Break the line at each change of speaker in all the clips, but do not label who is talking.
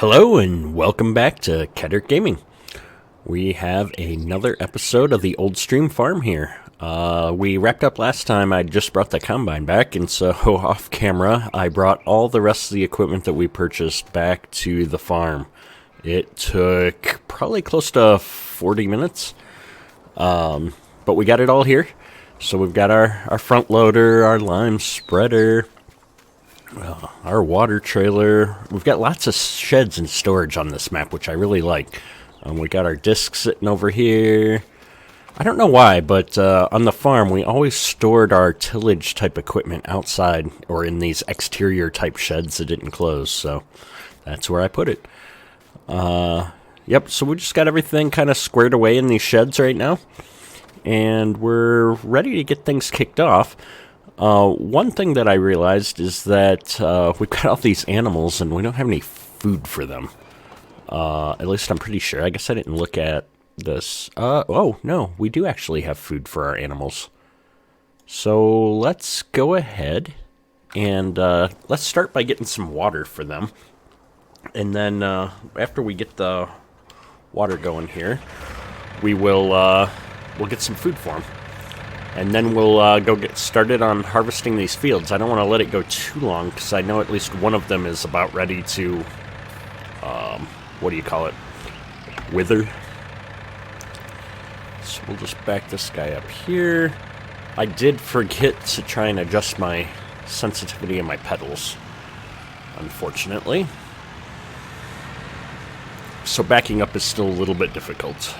Hello and welcome back to Keddert Gaming. We have another episode of the old stream farm here. We wrapped up last time. I just brought the combine back, and so off camera I brought all the rest of the equipment that we purchased back to the farm. It took probably close to 40 minutes, but we got it all here. So we've got our front loader, our lime spreader, our water trailer. We've got lots of sheds and storage on this map, which I really like. We got our disc sitting over here. I don't know why, but on the farm we always stored our tillage type equipment outside or in these exterior type sheds that didn't close, so that's where I put it. Yep, so we just got everything kind of squared away in these sheds right now, and we're ready to get things kicked off. One thing that I realized is that we've got all these animals and we don't have any food for them. At least I'm pretty sure. I guess I didn't look at this. Oh, no, we do actually have food for our animals. So let's go ahead and let's start by getting some water for them. And then after we get the water going here, we'll get some food for them. And then we'll go get started on harvesting these fields. I don't want to let it go too long because I know at least one of them is about ready to, what do you call it, wither. So we'll just back this guy up here. I did forget to try and adjust my sensitivity of my pedals, unfortunately. So backing up is still a little bit difficult.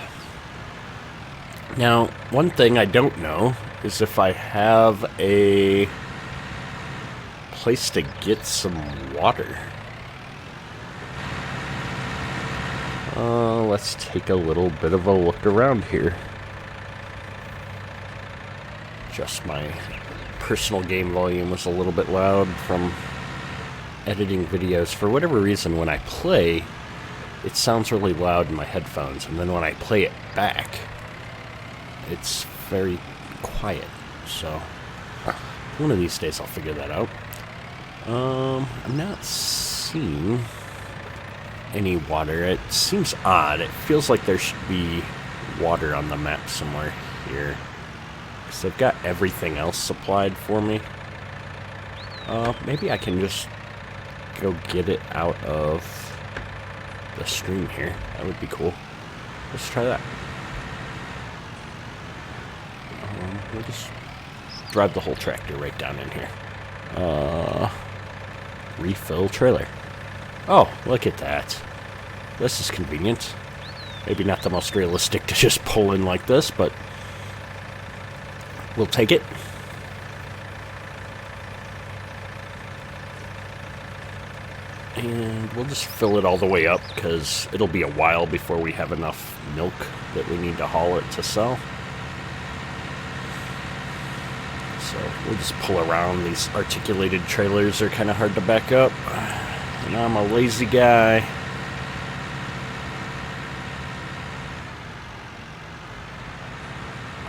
Now, one thing I don't know is if I have a place to get some water. Let's take a little bit of a look around here. Just my personal game volume was a little bit loud from editing videos. For whatever reason, when I play, it sounds really loud in my headphones, and then when I play it back, it's very quiet. So one of these days I'll figure that out. I'm not seeing any water. It seems odd. It feels like there should be water on the map somewhere here, because they've got everything else supplied for me. Maybe I can just go get it out of the stream here. That would be cool. Let's try that. We'll just drive the whole tractor right down in here. Refill trailer. Oh, look at that. This is convenient. Maybe not the most realistic to just pull in like this, but we'll take it. And we'll just fill it all the way up, because it'll be a while before we have enough milk that we need to haul it to sell. So we'll just pull around. These articulated trailers are kind of hard to back up, and I'm a lazy guy.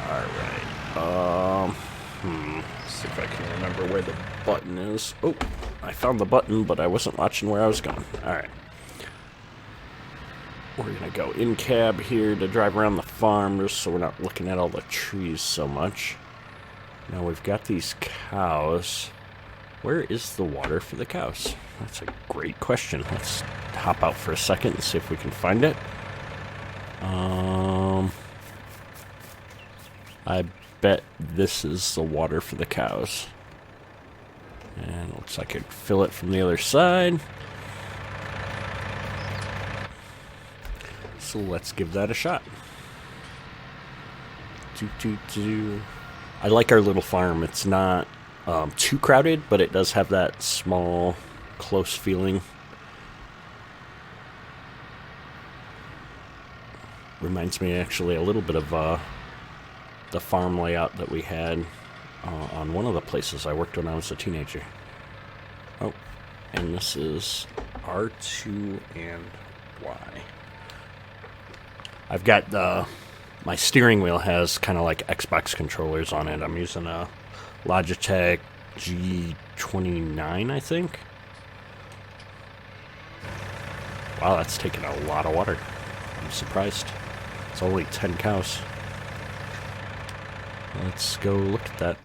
Alright, let's see if I can remember where the button is. Oh, I found the button, but I wasn't watching where I was going. Alright. We're gonna go in cab here to drive around the farm, just so we're not looking at all the trees so much. Now we've got these cows. Where is the water for the cows? That's a great question. Let's hop out for a second and see if we can find it. I bet this is the water for the cows. And it looks like I could fill it from the other side. So let's give that a shot. I like our little farm. It's not too crowded, but it does have that small, close feeling. Reminds me actually a little bit of the farm layout that we had on one of the places I worked when I was a teenager. Oh, and this is R2 and Y. I've got my steering wheel has kind of like Xbox controllers on it. I'm using a Logitech G29, I think. Wow, that's taking a lot of water. I'm surprised. It's only 10 cows. Let's go look at that.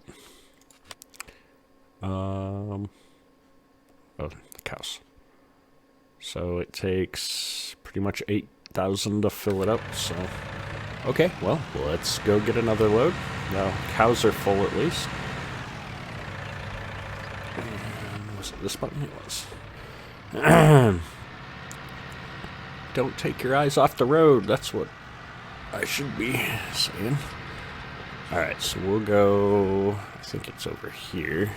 Oh, the cows. So it takes pretty much 8,000 to fill it up, so... Okay, well, let's go get another load. Now, cows are full at least. And was it this button? It was. Don't take your eyes off the road. That's what I should be saying. Alright, so we'll go... I think it's over here.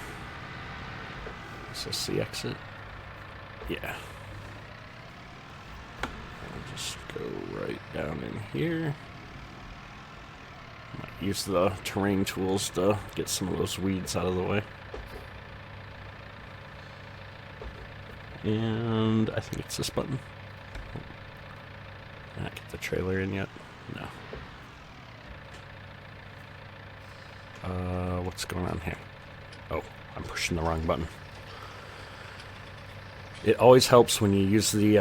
Is this the exit? Yeah. I'll just go right down in here. Might use the terrain tools to get some of those weeds out of the way. And I think it's this button. Did I get the trailer in yet? No. What's going on here? Oh, I'm pushing the wrong button. It always helps when you use the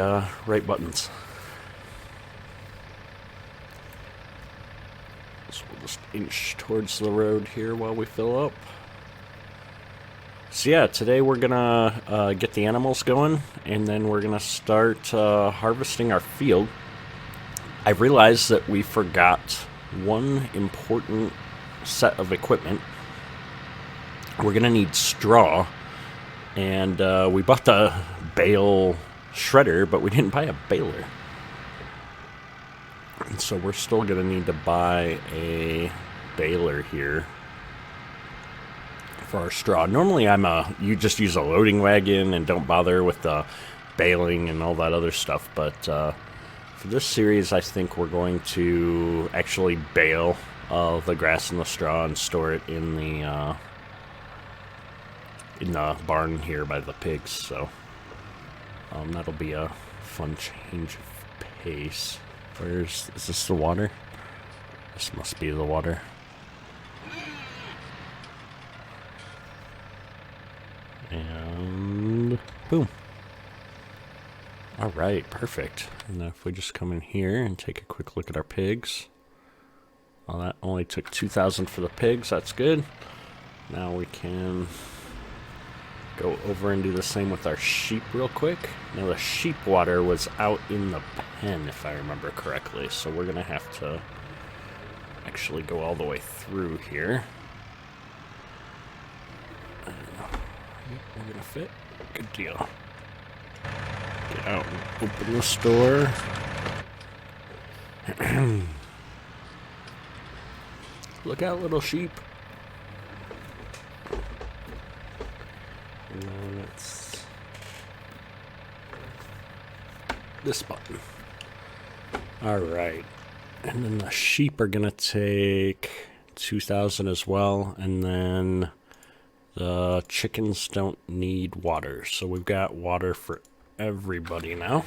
right buttons. So we'll just inch towards the road here while we fill up. So yeah, today we're gonna get the animals going, and then we're gonna start harvesting our field. I realized that we forgot one important set of equipment. We're gonna need straw, and we bought the bale shredder, but we didn't buy a baler. And so we're still gonna need to buy a baler here for our straw. Normally you just use a loading wagon and don't bother with the baling and all that other stuff, but for this series I think we're going to actually bale the grass and the straw and store it in the barn here by the pigs, so that'll be a fun change of pace. Is this the water? This must be the water. And boom. Alright, perfect. And then if we just come in here and take a quick look at our pigs. Well, that only took 2,000 for the pigs, that's good. Now we can go over and do the same with our sheep real quick. Now the sheep water was out in the pen, if I remember correctly, so we're gonna have to actually go all the way through here. We're gonna fit. Good deal. Get out and open the store. Look out, little sheep. And then it's this button. Alright. And then the sheep are gonna take 2,000 as well, and then the chickens don't need water, so we've got water for everybody now.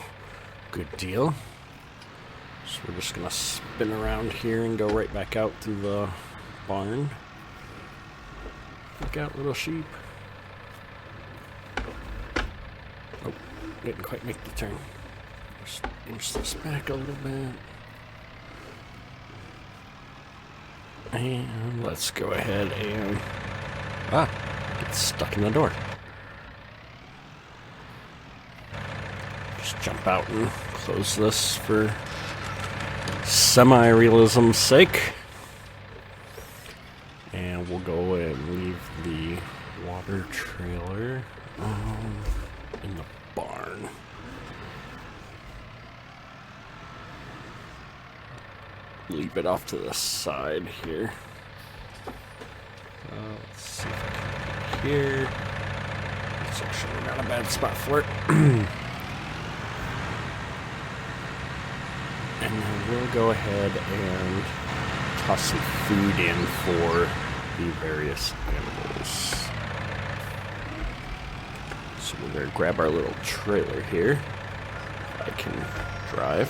Good deal. So we're just gonna spin around here and go right back out through the barn. Look out, little sheep. Oh, didn't quite make the turn. Just inch this back a little bit. And let's go ahead and... get stuck in the door. Just jump out and close this for semi-realism's sake. And we'll go and leave the water trailer in the barn. Leave it off to the side here. Let's see if I can get here. It's actually not a bad spot for it. And then we'll go ahead and toss some food in for the various animals. So we're going to grab our little trailer here. I can drive.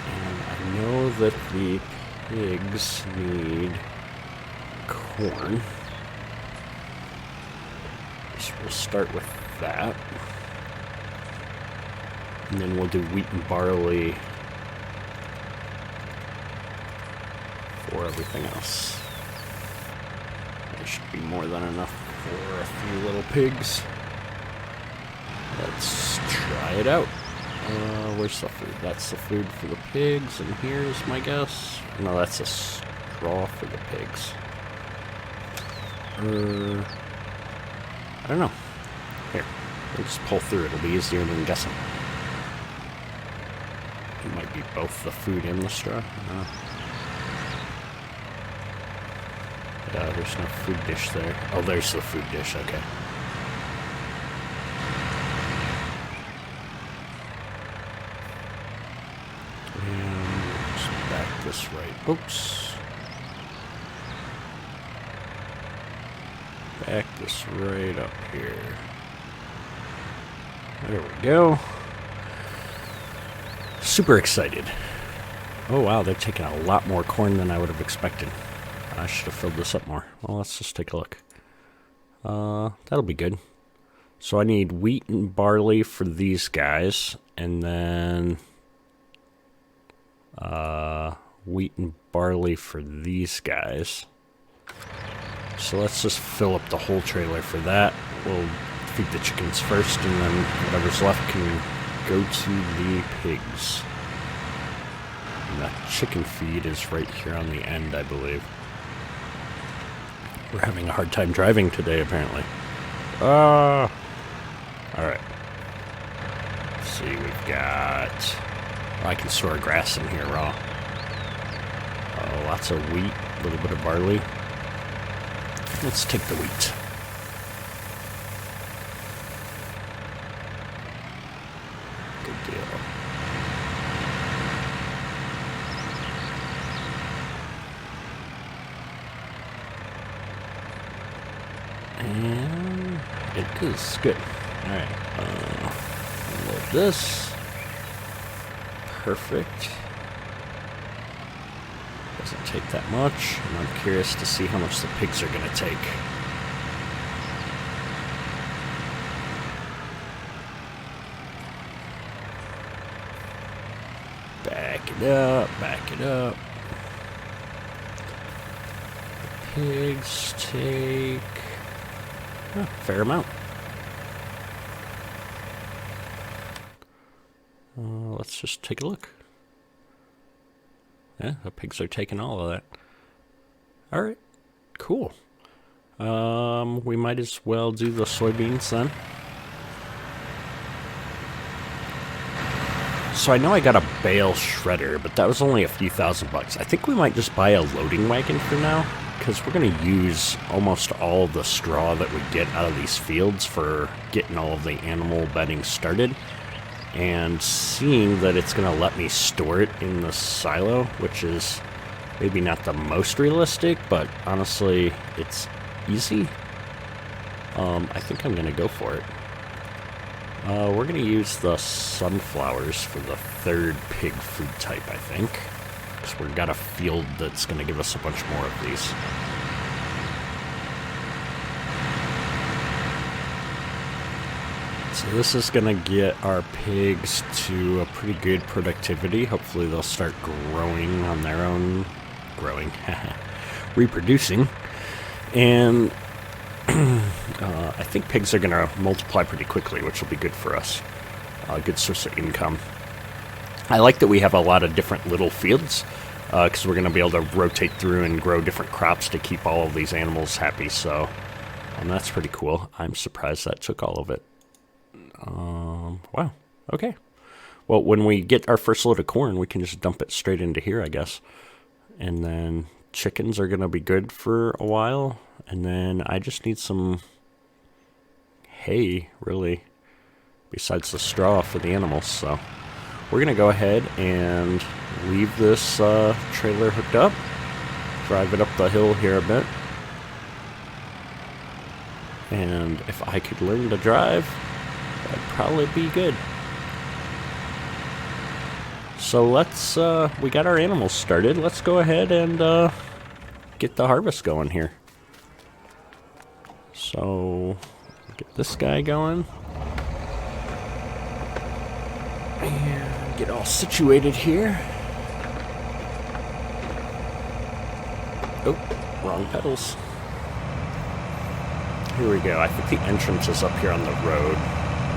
And I know that the pigs need corn. So we'll start with that. And then we'll do wheat and barley for everything else. There should be more than enough for a few little pigs. Let's try it out. Where's the food? That's the food for the pigs, and here's my guess. No, that's a straw for the pigs. I don't know. Here, we'll just pull through. It'll be easier than guessing. It might be both the food and the straw. No. There's no food dish there. Oh, there's the food dish. Okay. And just back this right. Oops. Back this right up here. There we go. Super excited. Oh wow, they're taking a lot more corn than I would have expected. I should have filled this up more. Well, let's just take a look. That'll be good. So I need wheat and barley for these guys, and then wheat and barley for these guys. So let's just fill up the whole trailer for that. We'll feed the chickens first, and then whatever's left can go to the pigs. And that chicken feed is right here on the end, I believe. We're having a hard time driving today, apparently. Alright. Let's see, we've got... Oh, I can store grass in here raw. Lots of wheat, a little bit of barley. Let's take the wheat. Good deal. And it is good. Alright, load this. Perfect. Doesn't take that much, and I'm curious to see how much the pigs are going to take. Back it up, back it up. The pigs take a fair amount. Let's just take a look. Yeah, the pigs are taking all of that. Alright, cool. We might as well do the soybeans then. So I know I got a bale shredder, but that was only a few $1,000. I think we might just buy a loading wagon for now, because we're going to use almost all of the straw that we get out of these fields for getting all of the animal bedding started. And seeing that it's going to let me store it in the silo, which is maybe not the most realistic, but honestly, it's easy. I think I'm going to go for it. We're going to use the sunflowers for the third pig food type, I think. Because we've got a field that's going to give us a bunch more of these. So this is going to get our pigs to a pretty good productivity. Hopefully they'll start growing on their own. Reproducing. And I think pigs are going to multiply pretty quickly, which will be good for us. A good source of income. I like that we have a lot of different little fields, because we're going to be able to rotate through and grow different crops to keep all of these animals happy. So that's pretty cool. I'm surprised that took all of it. Wow. Okay. Well, when we get our first load of corn, we can just dump it straight into here, I guess. And then chickens are going to be good for a while. And then I just need some hay, really, besides the straw for the animals. So we're going to go ahead and leave this trailer hooked up, drive it up the hill here a bit. And if I could learn to drive, that'd probably be good. So let's, we got our animals started. Let's go ahead and get the harvest going here. So, get this guy going. And get all situated here. Oh, wrong pedals. Here we go. I think the entrance is up here on the road.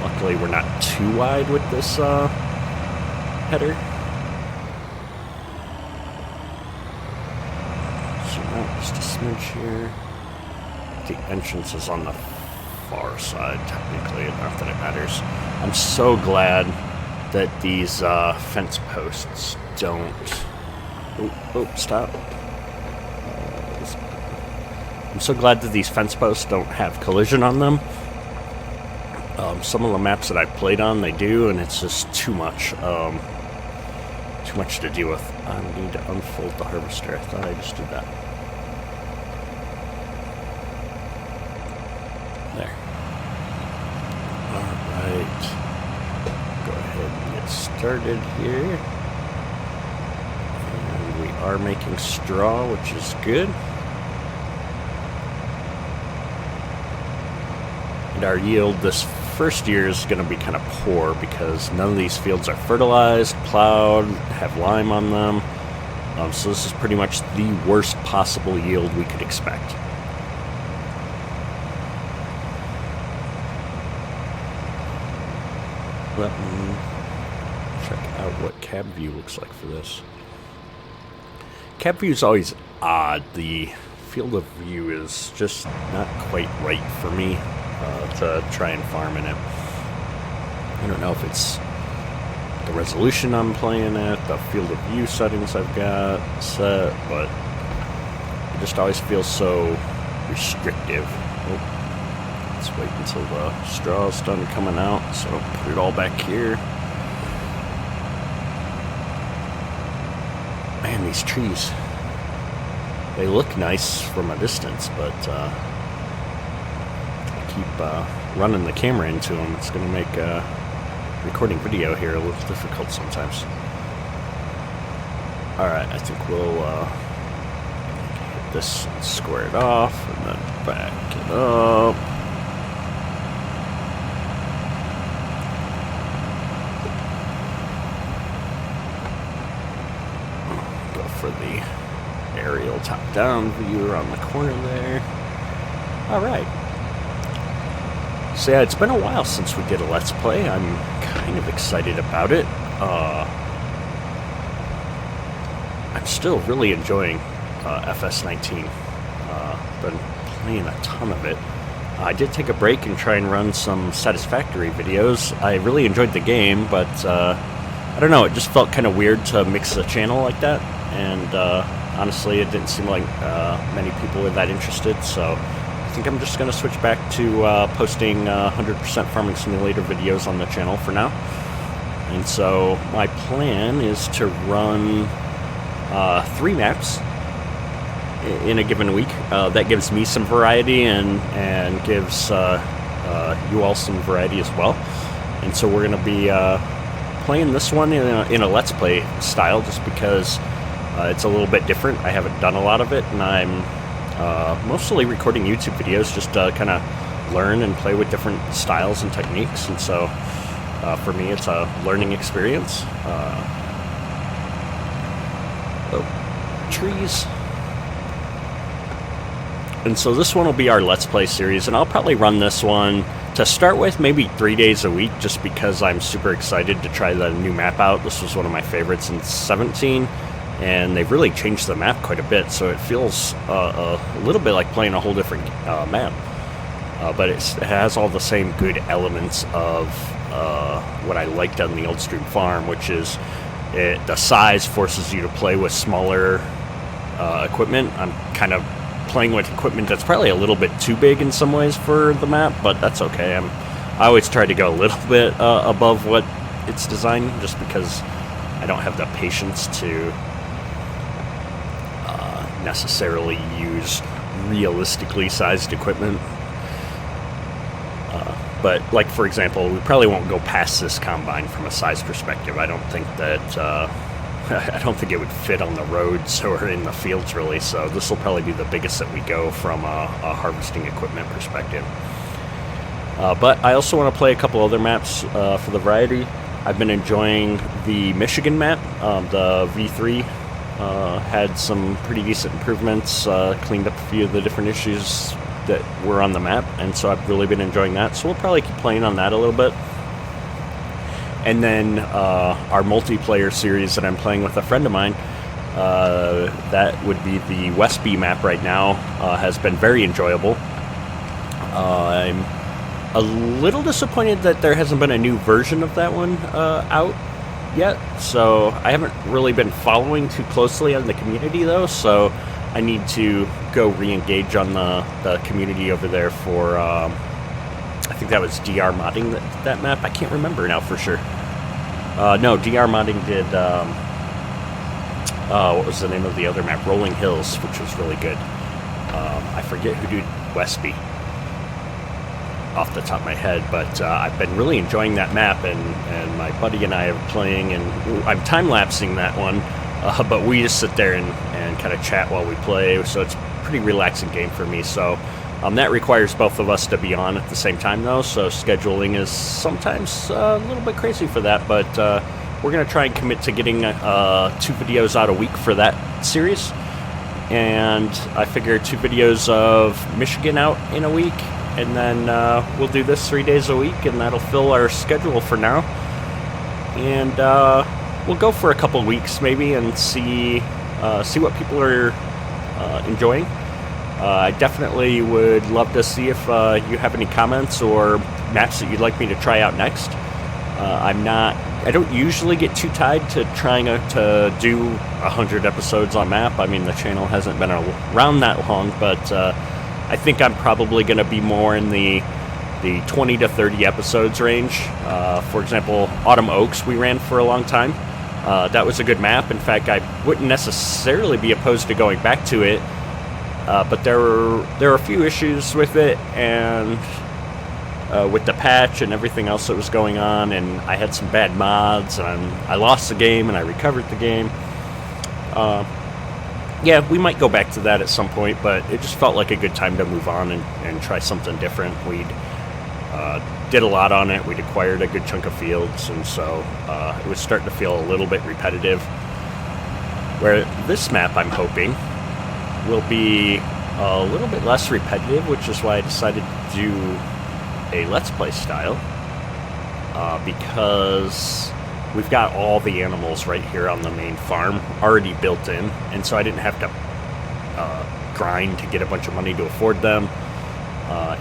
Luckily, we're not too wide with this header. So now just a smidge here. The entrance is on the far side, technically. Not that it matters. I'm so glad that these fence posts don't... Oh, stop. I'm so glad that these fence posts don't have collision on them. Some of the maps that I've played on, they do, and it's just too much. Too much to deal with. I need to unfold the harvester. I thought I just did that. There. Alright. Go ahead and get started here. And we are making straw, which is good. And our yield this first year is going to be kind of poor because none of these fields are fertilized, plowed, have lime on them. So this is pretty much the worst possible yield we could expect. Let me check out what cab view looks like for this. Cab view is always odd. The field of view is just not quite right for me to try and farm in it. I don't know if it's the resolution I'm playing at, the field of view settings I've got set, but it just always feels so restrictive. Oh, let's wait until the straw's done coming out, so put it all back here. Man, these trees, they look nice from a distance, but keep running the camera into them. It's going to make recording video here a little difficult sometimes. Alright, I think we'll hit this and square it off, and then back it up. Go for the aerial top-down view around the corner there. Alright. So yeah, it's been a while since we did a Let's Play. I'm kind of excited about it. I'm still really enjoying FS19. Been playing a ton of it. I did take a break and try and run some Satisfactory videos. I really enjoyed the game, but I don't know, it just felt kind of weird to mix the channel like that. And honestly, it didn't seem like many people were that interested, so I think I'm just going to switch back to posting 100% Farming Simulator videos on the channel for now. And so my plan is to run 3 maps in a given week. That gives me some variety and gives you all some variety as well. And so we're going to be playing this one in a Let's Play style just because it's a little bit different. I haven't done a lot of it, and I'm mostly recording YouTube videos just to kind of learn and play with different styles and techniques, and so for me it's a learning experience. Trees. And so this one will be our Let's Play series, and I'll probably run this one to start with maybe 3 days a week just because I'm super excited to try the new map out. This was one of my favorites in 17. And they've really changed the map quite a bit, so it feels a little bit like playing a whole different map. But it has all the same good elements of what I liked on the Old Stream Farm, which is the size forces you to play with smaller equipment. I'm kind of playing with equipment that's probably a little bit too big in some ways for the map, but that's okay. I always try to go a little bit above what it's designed, just because I don't have the patience to necessarily use realistically sized equipment. But like, for example, we probably won't go past this combine from a size perspective. I don't think that I don't think it would fit on the roads or in the fields really, so this will probably be the biggest that we go from a harvesting equipment perspective. But I also want to play a couple other maps for the variety. I've been enjoying the Michigan map. The V3 had some pretty decent improvements, cleaned up a few of the different issues that were on the map, and so I've really been enjoying that. So we'll probably keep playing on that a little bit. And then our multiplayer series that I'm playing with a friend of mine, that would be the Westby map right now, has been very enjoyable. I'm a little disappointed that there hasn't been a new version of that one out yet, so I haven't really been following too closely on the community though, so I need to go re-engage on the community over there for, I think that was DR modding that map. I can't remember now for sure. No, DR modding did, what was the name of the other map? Rolling Hills, which was really good. I forget who did Westby off the top of my head, but I've been really enjoying that map, and my buddy and I are playing, and I'm time-lapsing that one, but we just sit there and kind of chat while we play, so it's a pretty relaxing game for me. So that requires both of us to be on at the same time though, so scheduling is sometimes a little bit crazy for that, but we're going to try and commit to getting 2 videos out a week for that series, and I figure 2 videos of Michigan out in a week, and then we'll do this 3 days a week, and that'll fill our schedule for now. And we'll go for a couple weeks maybe and see what people are enjoying. I definitely would love to see if you have any comments or maps that you'd like me to try out next. I don't usually get too tied to trying to do 100 episodes on map. I mean, the channel hasn't been around that long, but I think I'm probably going to be more in the 20 to 30 episodes range. For example, Autumn Oaks we ran for a long time. That was a good map. In fact, I wouldn't necessarily be opposed to going back to it, but there were a few issues with it, and with the patch and everything else that was going on, and I had some bad mods, and I lost the game, and I recovered the game. Yeah, we might go back to that at some point, but it just felt like a good time to move on and try something different. We'd did a lot on it. We'd acquired a good chunk of fields, and so it was starting to feel a little bit repetitive. Where this map, I'm hoping, will be a little bit less repetitive, which is why I decided to do a Let's Play style, because we've got all the animals right here on the main farm already built in, and so I didn't have to grind to get a bunch of money to afford them.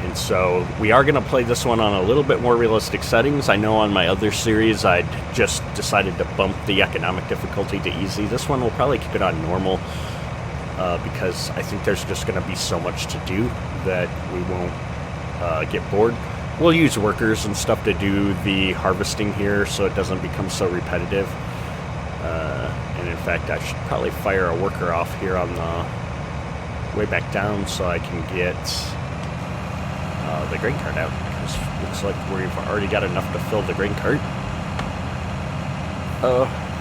And so we are going to play this one on a little bit more realistic settings. I know on my other series I'd just decided to bump the economic difficulty to easy. This one we'll probably keep it on normal, because I think there's just going to be so much to do that we won't get bored. We'll use workers and stuff to do the harvesting here so it doesn't become so repetitive. And in fact, I should probably fire a worker off here on the way back down so I can get the grain cart out, because it looks like we've already got enough to fill the grain cart.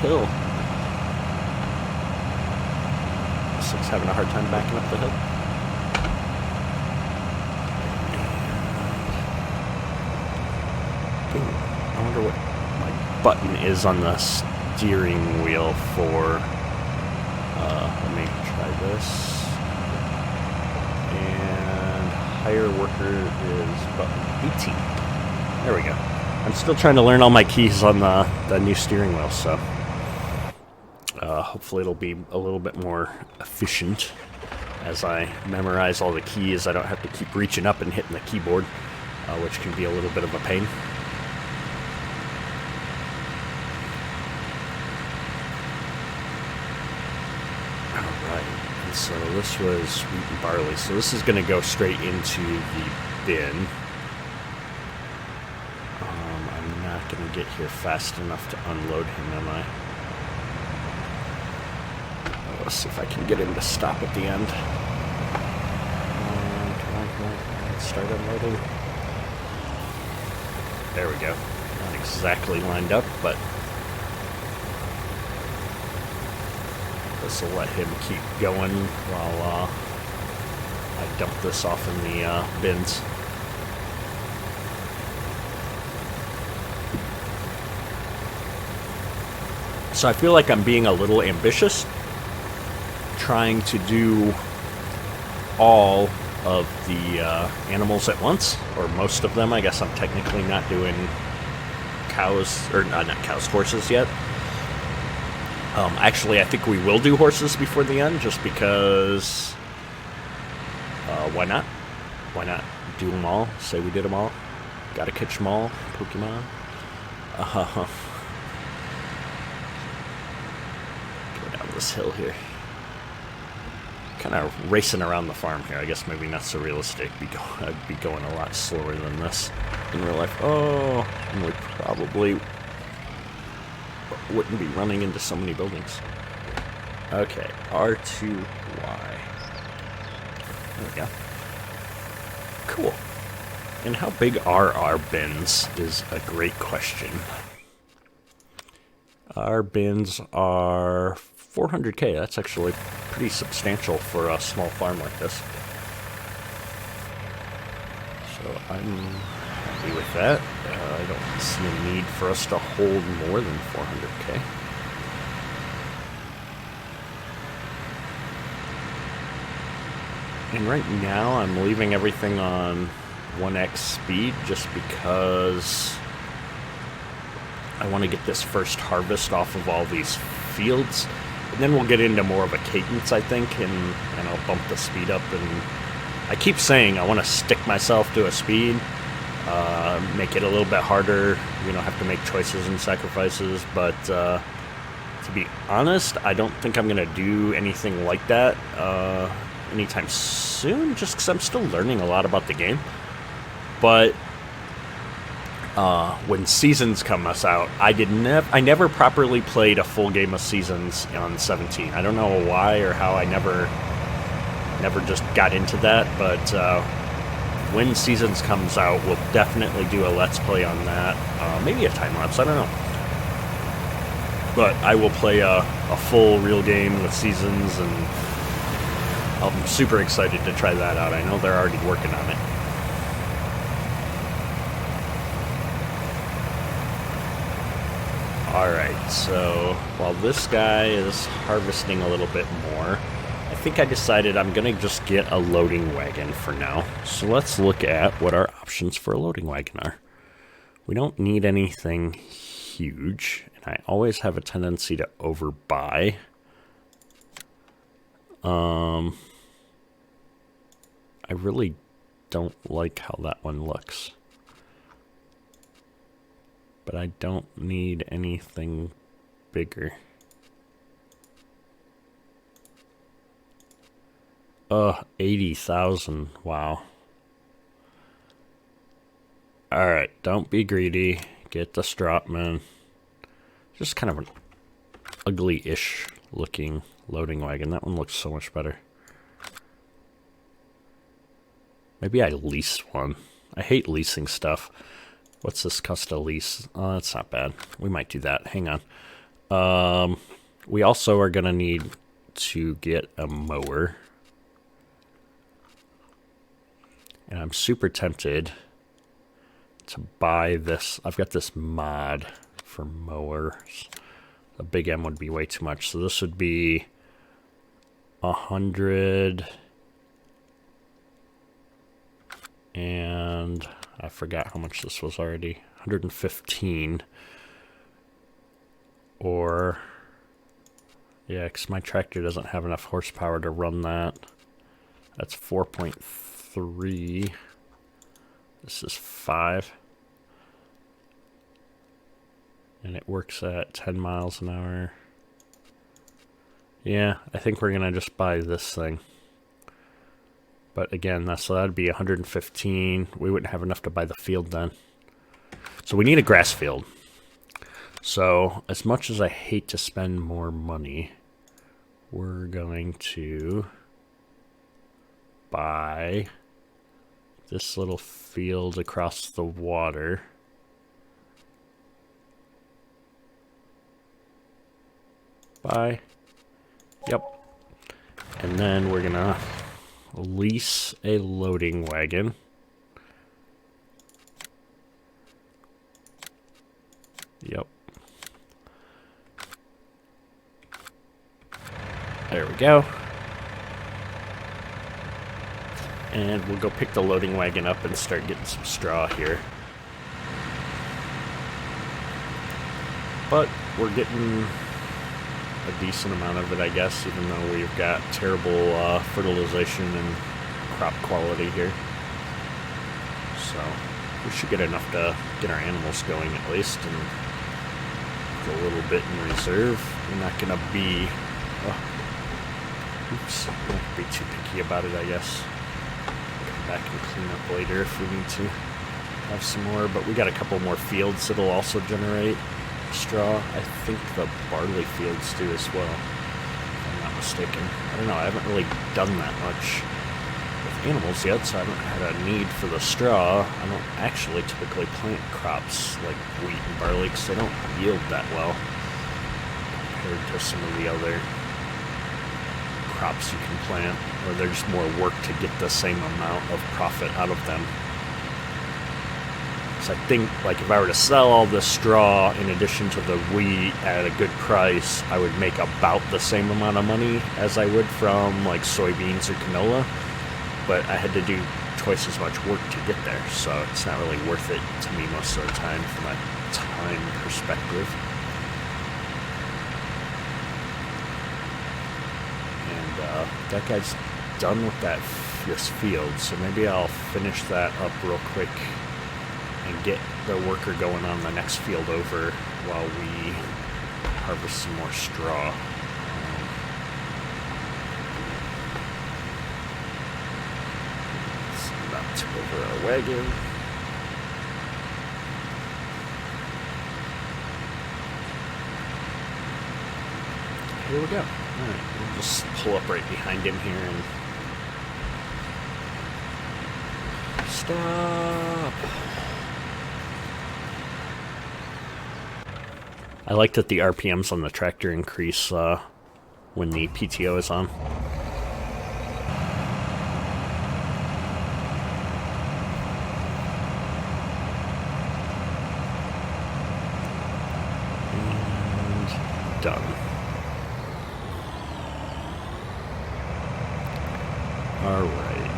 Hill. This looks having a hard time backing up the hill. Ooh, I wonder what my button is on the steering wheel for. Let me try this. Hire worker is button 18. There we go. I'm still trying to learn all my keys on the new steering wheel, so hopefully it'll be a little bit more efficient as I memorize all the keys. I don't have to keep reaching up and hitting the keyboard, which can be a little bit of a pain. So this was wheat and barley. So this is going to go straight into the bin. I'm not going to get here fast enough to unload him, am I? Let's see if I can get him to stop at the end. Come on. Start unloading. There we go. Not exactly lined up, but this will let him keep going while I dump this off in the bins. So I feel like I'm being a little ambitious, trying to do all of the animals at once, or most of them. I guess I'm technically not doing cows, or not cows, horses yet. Actually, I think we will do horses before the end, just because, why not? Why not do them all? Say we did them all. Gotta catch them all, Pokemon. Go down this hill here. Kind of racing around the farm here. I guess maybe not so realistic. I'd be going a lot slower than this in real life. Oh, and we probably wouldn't be running into so many buildings. Okay, R2Y. There we go. Cool. And how big are our bins is a great question. Our bins are 400k. That's actually pretty substantial for a small farm like this. So I'm happy with that. I don't see a need for us to hold more than 400k. And right now I'm leaving everything on 1x speed just because I want to get this first harvest off of all these fields. And then we'll get into more of a cadence, I think, and I'll bump the speed up. And I keep saying I want to stick myself to a speed, make it a little bit harder, have to make choices and sacrifices. But to be honest, I don't think I'm going to do anything like that anytime soon, just because I'm still learning a lot about the game. But when Seasons comes out, I never properly played a full game of Seasons on 17. I don't know why or how I never just got into that, but when Seasons comes out, we'll definitely do a Let's Play on that. Maybe a time-lapse, I don't know. But I will play a full real game with Seasons, and I'm super excited to try that out. I know they're already working on it. Alright, so while this guy is harvesting a little bit more, I think I decided I'm going to just get a loading wagon for now. So let's look at what our options for a loading wagon are. We don't need anything huge, and I always have a tendency to overbuy. I really don't like how that one looks. But I don't need anything bigger. 80,000. Wow. Alright, don't be greedy. Get the Stropman. Just kind of an ugly-ish looking loading wagon. That one looks so much better. Maybe I leased one. I hate leasing stuff. What's this cost to lease? Oh, that's not bad. We might do that. Hang on. We also are going to need to get a mower. And I'm super tempted to buy this. I've got this mod for mowers. A big M would be way too much. So this would be 100. And I forgot how much this was already. 115. Or, yeah, because my tractor doesn't have enough horsepower to run that. That's 4.3. This is 5. And it works at 10 miles an hour. Yeah, I think we're going to just buy this thing. But again, so that'd be 115. We wouldn't have enough to buy the field then. So we need a grass field. So as much as I hate to spend more money, we're going to buy this little field across the water. Buy. Yep. And then we're gonna lease a loading wagon. Yep. There we go. And we'll go pick the loading wagon up and start getting some straw here. But we're getting a decent amount of it, I guess, even though we've got terrible fertilization and crop quality here. So we should get enough to get our animals going at least, and a little bit in reserve. We're not going to be... oops, we won't be too picky about it, I guess. Come back and clean up later if we need to have some more, but we got a couple more fields that'll also generate straw. I think the barley fields do as well, if I'm not mistaken. I don't know, I haven't really done that much with animals yet, so I haven't had a need for the straw. I don't actually typically plant crops like wheat and barley because they don't yield that well compared to some of the other crops you can plant, or there's more work to get the same amount of profit out of them. So I think, like, if I were to sell all this straw in addition to the wheat at a good price, I would make about the same amount of money as I would from, like, soybeans or canola. But I had to do twice as much work to get there, so it's not really worth it to me most of the time from a time perspective. And that guy's done with this field, so maybe I'll finish that up real quick and get the worker going on the next field over while we harvest some more straw. Let's not tip over our wagon. Here we go. Alright, we'll just pull up right behind him here and stop. I like that the RPMs on the tractor increase when the PTO is on. And done. Alright.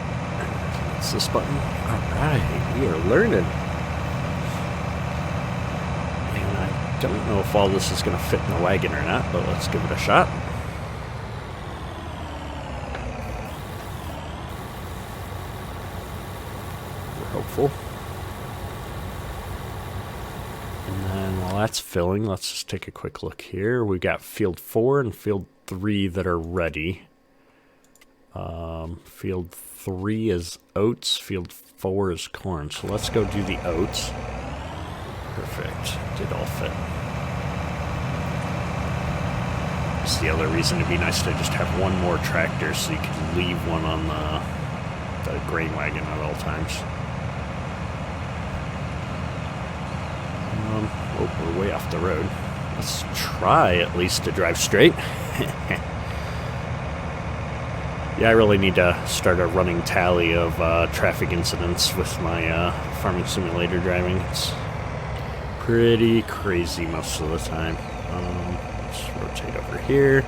What's this button? Alright, we are learning. I don't know if all this is going to fit in the wagon or not, but let's give it a shot. We're hopeful. And then while that's filling, let's just take a quick look here. We got field 4 and field 3 that are ready. Field 3 is oats, field 4 is corn. So let's go do the oats. Perfect. Did all fit. That's the other reason it'd be nice to just have one more tractor so you could leave one on the grain wagon at all times. Oh, we're way off the road. Let's try at least to drive straight. Yeah, I really need to start a running tally of traffic incidents with my farming simulator driving. It's pretty crazy most of the time. Let's rotate over here.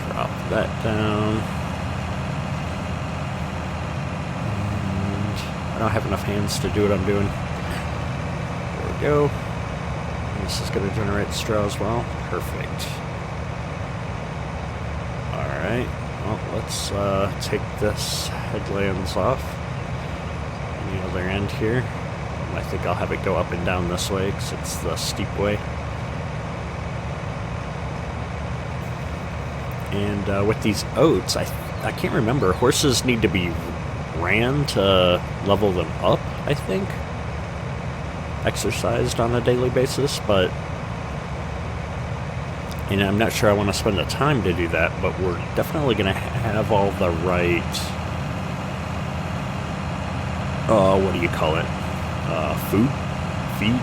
Drop that down. And I don't have enough hands to do what I'm doing. There we go. And this is going to generate straw as well. Perfect. Alright. Well, let's take this headlands off on the other end here. I think I'll have it go up and down this way because it's the steep way. And with these oats, I can't remember. Horses need to be ran to level them up, I think. Exercised on a daily basis, but... And I'm not sure I want to spend the time to do that, but we're definitely going to have all the right... what do you call it? Feed?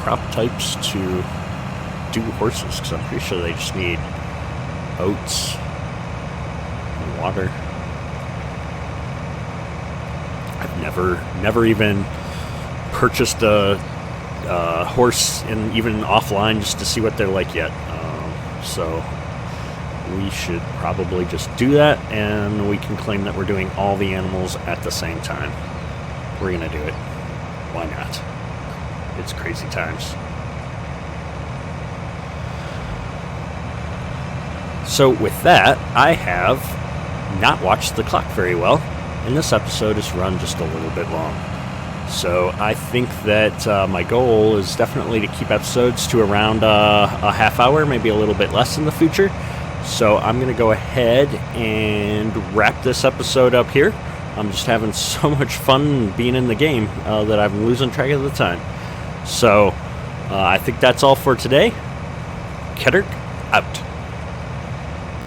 Crop types to do horses, because I'm pretty sure they just need oats and water. I've never even purchased a horse, and even offline, just to see what they're like yet. So we should probably just do that, and we can claim that we're doing all the animals at the same time. We're gonna do it. Why not? It's crazy times. So with that, I have not watched the clock very well, and this episode is run just a little bit long. So I think that my goal is definitely to keep episodes to around a half hour, maybe a little bit less in the future. So I'm going to go ahead and wrap this episode up here. I'm just having so much fun being in the game that I'm losing track of the time. So I think that's all for today. Ketter out.